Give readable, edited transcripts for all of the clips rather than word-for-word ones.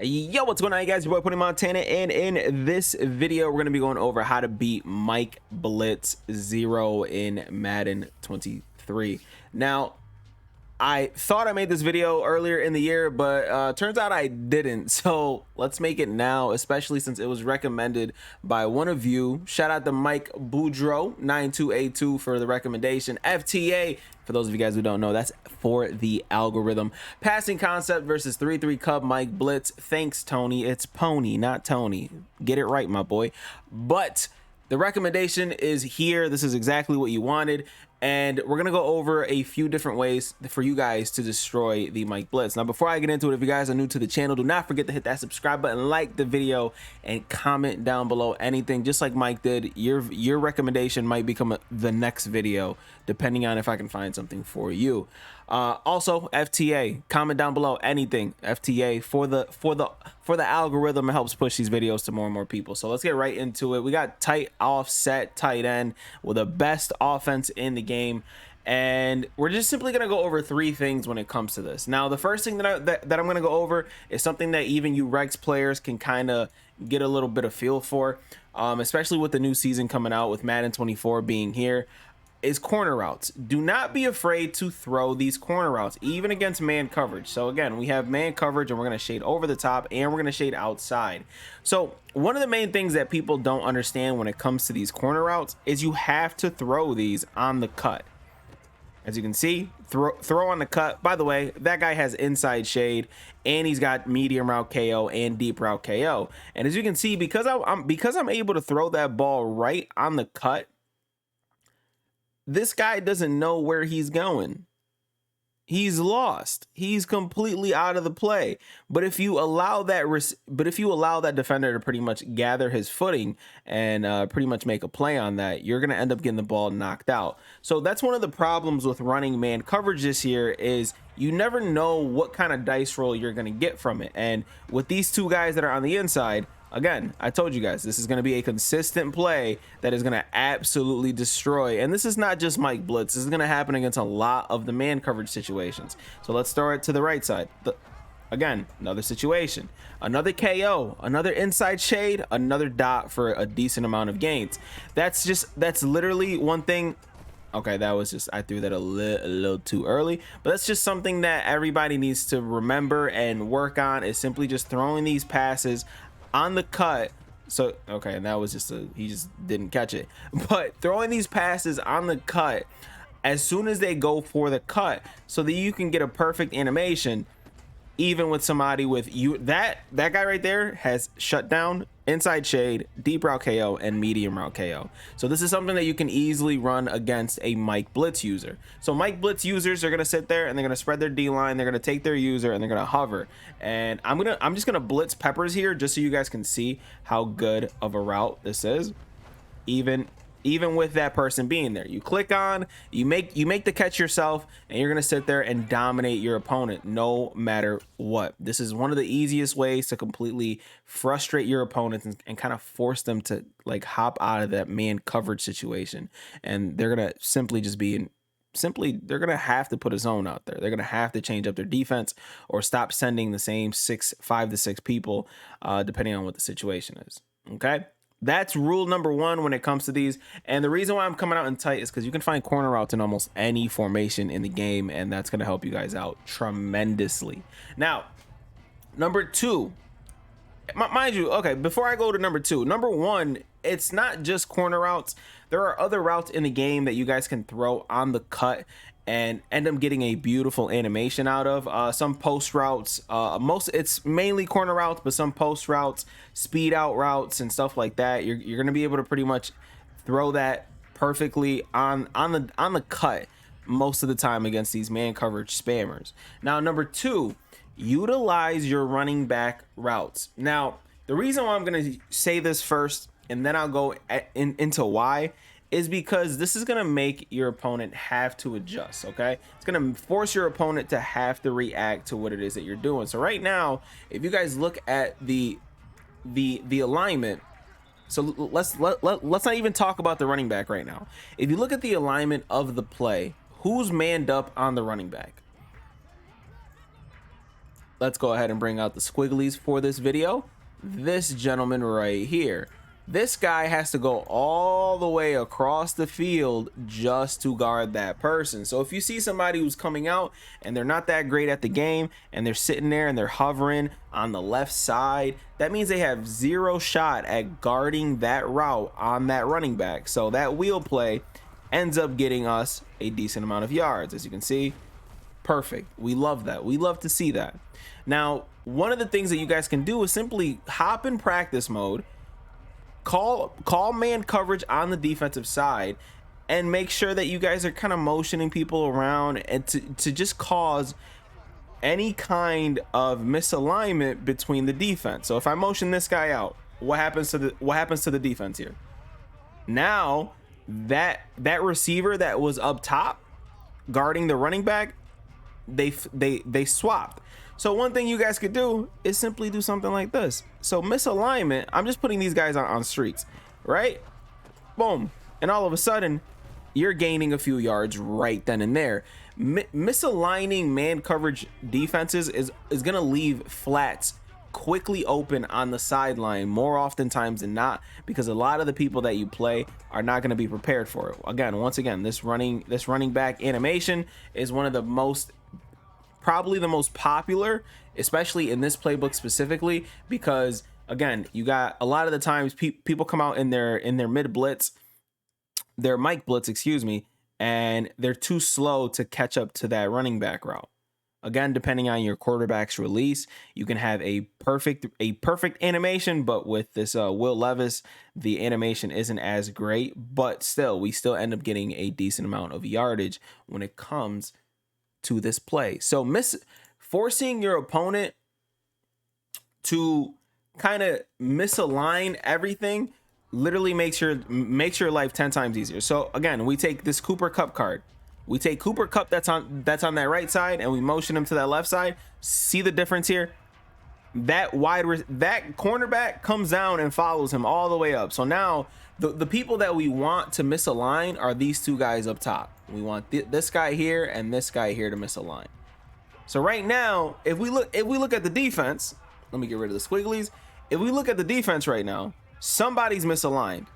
Yo, what's going on, you guys? Your boy Putting Montana, and in this video we're going to be going over how to beat Mike Blitz 0 in Madden 23. Now, I thought I made this video earlier in the year, but turns out I didn't. So let's make it now, especially since it was recommended by one of you. Shout out to Mike Boudreau 9282 for the recommendation. FTA, for those of you guys who don't know, that's for the algorithm. Passing concept versus 3-3 Cub Mike Blitz. Thanks, Tony. It's Pony, not Tony. Get it right, my boy. But the recommendation is here. This is exactly what you wanted. And we're going to go over a few different ways for you guys to destroy the Mike Blitz. Now, before I get into it, if you guys are new to the channel, do not forget to hit that subscribe button, like the video, and comment down below anything. Just like Mike did, your recommendation might become the next video, depending on if I can find something for you. Also, FTA, comment down below anything. FTA for the algorithm. It helps push these videos to more and more people. So let's get right into it. We got tight offset tight end with the best offense in the game, and we're just simply going to go over three things when it comes to this. Now, the first thing that I'm going to go over is something that even you Rex players can kind of get a little bit of feel for, especially with the new season coming out, with Madden 24 being here, is corner routes. Do not be afraid to throw these corner routes, even against man coverage. So again, we have man coverage, and we're going to shade over the top, and we're going to shade outside. So one of the main things that people don't understand when it comes to these corner routes is you have to throw these on the cut. As you can see, throw on the cut. By the way, that guy has inside shade, and he's got medium route KO and deep route KO. And as you can see, because I'm able to throw that ball right on the cut, this guy doesn't know where he's going. He's lost. He's completely out of the play. But if you allow that defender to pretty much gather his footing and pretty much make a play on that, you're going to end up getting the ball knocked out. So that's one of the problems with running man coverage this year, is you never know what kind of dice roll you're going to get from it. And with these two guys that are on the inside, again, I told you guys, this is going to be a consistent play that is going to absolutely destroy. And this is not just Mike Blitz. This is going to happen against a lot of the man coverage situations. So let's throw it to the right side. Again, another situation, another KO, another inside shade, another dot for a decent amount of gains. That's literally one thing. Okay, that was just, I threw that a little too early, but that's just something that everybody needs to remember and work on, is simply just throwing these passes on the cut. So okay, and that was just he just didn't catch it. But throwing these passes on the cut as soon as they go for the cut, so that you can get a perfect animation, even with somebody with you. That guy right there has shut down, inside shade, deep route KO, and medium route KO. So this is something that you can easily run against a Mike Blitz user. So Mike Blitz users are going to sit there and they're going to spread their D line. They're going to take their user and they're going to hover. And I'm just going to blitz peppers here, just so you guys can see how good of a route this is. Even with that person being there, you click on, you make the catch yourself, and you're gonna sit there and dominate your opponent no matter what. This is one of the easiest ways to completely frustrate your opponents and kind of force them to like hop out of that man coverage situation. And they're gonna simply just be they're gonna have to put a zone out there. They're gonna have to change up their defense or stop sending the same 5 to 6 people, depending on what the situation is. Okay. That's rule number one when it comes to these. And the reason why I'm coming out in tight is because you can find corner routes in almost any formation in the game, and that's going to help you guys out tremendously. Now, number two, mind you, okay, before I go to number two, number one, it's not just corner routes. There are other routes in the game that you guys can throw on the cut and end up getting a beautiful animation out of. Some post routes, it's mainly corner routes, but some post routes, speed out routes, and stuff like that. You're gonna be able to pretty much throw that perfectly on the cut most of the time against these man coverage spammers. Now, number two, utilize your running back routes. Now, the reason why I'm gonna say this first, and then I'll go into why, is because this is going to make your opponent have to adjust. Okay, it's going to force your opponent to have to react to what it is that you're doing. So right now, if you guys look at the alignment, so let's not even talk about the running back right now. If you look at the alignment of the play, who's manned up on the running back? let's go ahead and bring out the squigglies for this video. This gentleman right here, this guy has to go all the way across the field just to guard that person. So if you see somebody who's coming out and they're not that great at the game and they're sitting there and they're hovering on the left side, that means they have zero shot at guarding that route on that running back. So that wheel play ends up getting us a decent amount of yards. As you can see, perfect. We love that. We love to see that. Now, one of the things that you guys can do is simply hop in practice mode, call man coverage on the defensive side, and make sure that you guys are kind of motioning people around and to just cause any kind of misalignment between the defense. So if I motion this guy out, what happens to the defense here? Now that receiver that was up top guarding the running back, they swapped. So one thing you guys could do is simply do something like this. So misalignment, I'm just putting these guys on streets, right? Boom. And all of a sudden, you're gaining a few yards right then and there. Misaligning man coverage defenses is going to leave flats quickly open on the sideline more oftentimes than not, because a lot of the people that you play are not going to be prepared for it. Once again, this running back animation is one of the probably the most popular, especially in this playbook specifically, because again, you got a lot of the times people come out in their mid blitz, their Mike blitz, excuse me, and they're too slow to catch up to that running back route. Again, depending on your quarterback's release, you can have a perfect animation, but with this Will Levis, the animation isn't as great, but still, we still end up getting a decent amount of yardage when it comes to this play. So forcing your opponent to kind of misalign everything literally makes your life 10 times easier. So again, we take this Cooper Kupp card. We take Cooper Kupp that's on that right side, and we motion him to that left side. See the difference here? That cornerback comes down and follows him all the way up. So now the people that we want to misalign are these two guys up top. We want this guy here and this guy here to misalign. So right now, if we look at the defense, let me get rid of the squigglies. If we look at the defense right now, somebody's misaligned.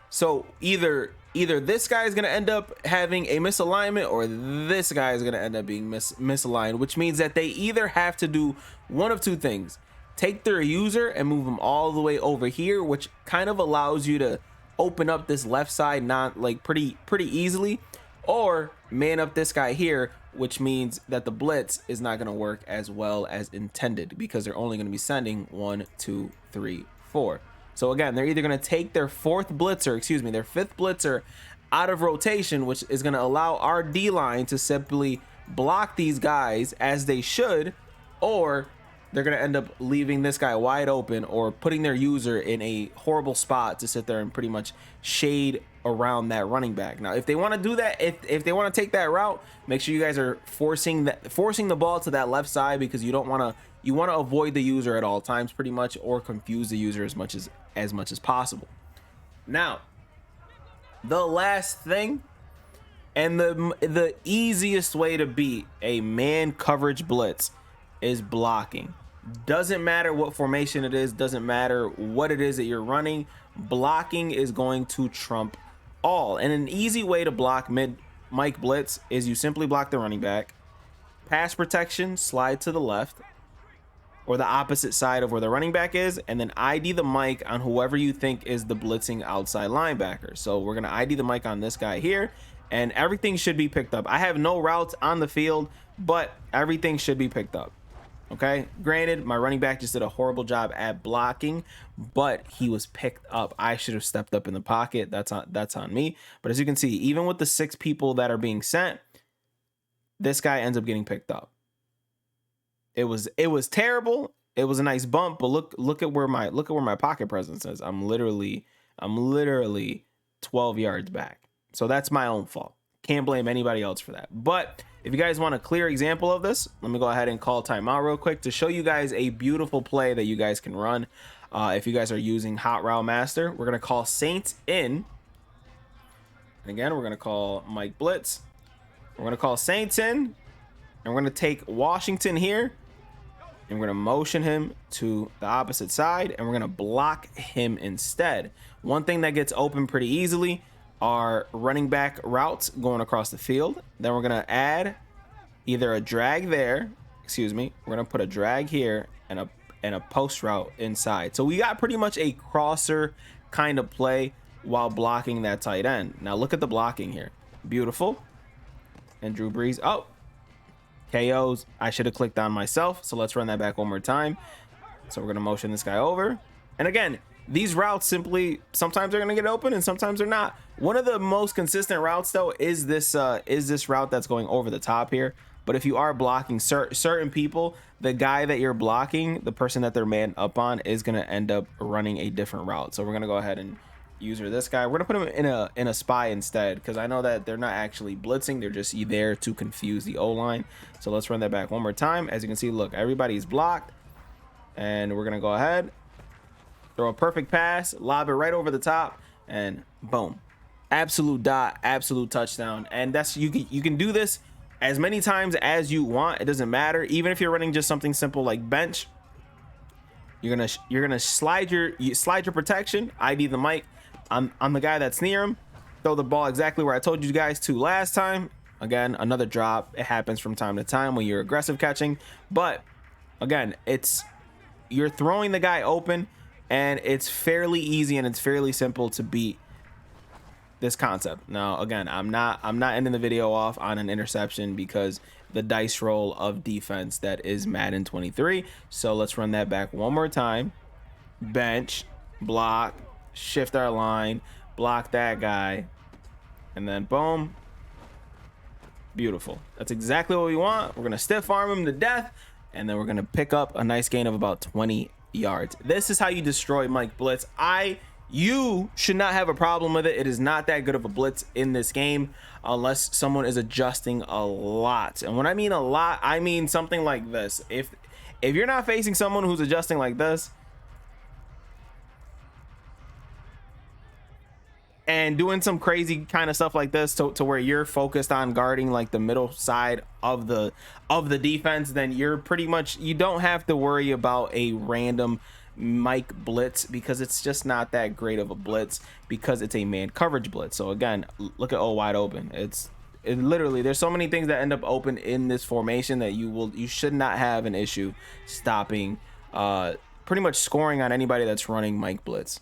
So either this guy is going to end up having a misalignment, or this guy is going to end up being misaligned, which means that they either have to do one of two things: take their user and move them all the way over here, which kind of allows you to open up this left side not like pretty easily, or man up this guy here, which means that the blitz is not going to work as well as intended, because they're only going to be sending 1, 2, 3, 4. So again, they're either going to take their their fifth blitzer out of rotation, which is going to allow our D-line to simply block these guys as they should, or they're going to end up leaving this guy wide open or putting their user in a horrible spot to sit there and pretty much shade around that running back. Now, if they want to do that, if they want to take that route, make sure you guys are forcing the ball to that left side, because you want to avoid the user at all times pretty much, or confuse the user as much as possible. Now, the last thing, and the easiest way to beat a man coverage blitz is blocking. Doesn't matter what formation it is, doesn't matter what it is that you're running, blocking is going to trump all. And an easy way to block Mike blitz is you simply block the running back, pass protection, slide to the left or the opposite side of where the running back is, and then ID the mic on whoever you think is the blitzing outside linebacker. So we're going to ID the mic on this guy here, and everything should be picked up. I have no routes on the field, but everything should be picked up. Okay, granted, my running back just did a horrible job at blocking, but he was picked up. I should have stepped up in the pocket. That's on me. But as you can see, even with the 6 people that are being sent, this guy ends up getting picked up. It was terrible. It was a nice bump, but look at where my pocket presence is. I'm literally 12 yards back. So that's my own fault. Can't blame anybody else for that. But if you guys want a clear example of this, let me go ahead and call timeout real quick to show you guys a beautiful play that you guys can run. If you guys are using Hot Route Master, we're going to call Saints in. And again, we're going to call Mike Blitz. We're going to call Saints in. And we're going to take Washington here. and we're going to motion him to the opposite side, and we're going to block him instead. One thing that gets open pretty easily are running back routes going across the field. Then we're going to add either a drag there, excuse me, we're going to put a drag here and a post route inside. So we got pretty much a crosser kind of play while blocking that tight end. Now look at the blocking here. Beautiful. And Drew Brees, oh, KOs. I should have clicked on myself. So let's run that back one more time. So we're going to motion this guy over. And again, these routes simply, sometimes they're going to get open and sometimes they're not. One of the most consistent routes though is this route that's going over the top here. But if you are blocking certain people, the guy that you're blocking, the person that they're man up on, is going to end up running a different route. So we're going to go ahead and user this guy. We're going to put him in a spy instead, because I know that they're not actually blitzing. They're just there to confuse the O-line. So let's run that back one more time. As you can see, look, everybody's blocked. And we're going to go ahead, throw a perfect pass, lob it right over the top, and boom. Absolute dot, absolute touchdown. And that's, you can do this as many times as you want. It doesn't matter. Even if you're running just something simple like bench, you're gonna slide your protection, ID the mic. I'm the guy that's near him. Throw the ball exactly where I told you guys to last time. Again, another drop. It happens from time to time when you're aggressive catching, but again, you're throwing the guy open, and it's fairly easy and it's fairly simple to beat this concept. Now again, I'm not ending the video off on an interception, because the dice roll of defense that is Madden 23. So let's run that back one more time. Bench, block, shift our line, block that guy, and then boom. Beautiful. That's exactly what we want. We're gonna stiff arm him to death, and then we're gonna pick up a nice gain of about 20 yards. This is how you destroy Mike Blitz. You should not have a problem with it. It is not that good of a blitz in this game unless someone is adjusting a lot. And when I mean a lot, I mean something like this. If you're not facing someone who's adjusting like this and doing some crazy kind of stuff like this to where you're focused on guarding like the middle side of the defense, then you're pretty much, you don't have to worry about a random Mike blitz, because it's just not that great of a blitz, because it's a man coverage blitz. So again, look at wide open. It literally, there's so many things that end up open in this formation that you should not have an issue stopping, pretty much scoring on anybody that's running Mike blitz.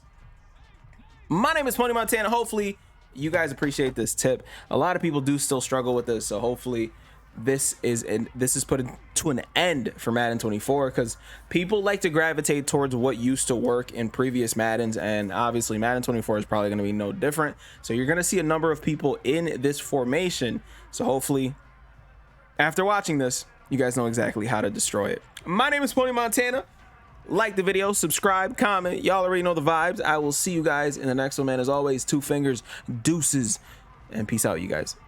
My name is Pony Montana. Hopefully you guys appreciate this tip. A lot of people do still struggle with this, so hopefully this is put to an end for Madden 24, because people like to gravitate towards what used to work in previous Maddens, and obviously Madden 24 is probably going to be no different. So you're going to see a number of people in this formation. So hopefully after watching this, you guys know exactly how to destroy it. My name is Pony Montana. Like the video, subscribe, comment. Y'all already know the vibes. I will see you guys in the next one, man. As always, 2 fingers, deuces, and peace out, you guys.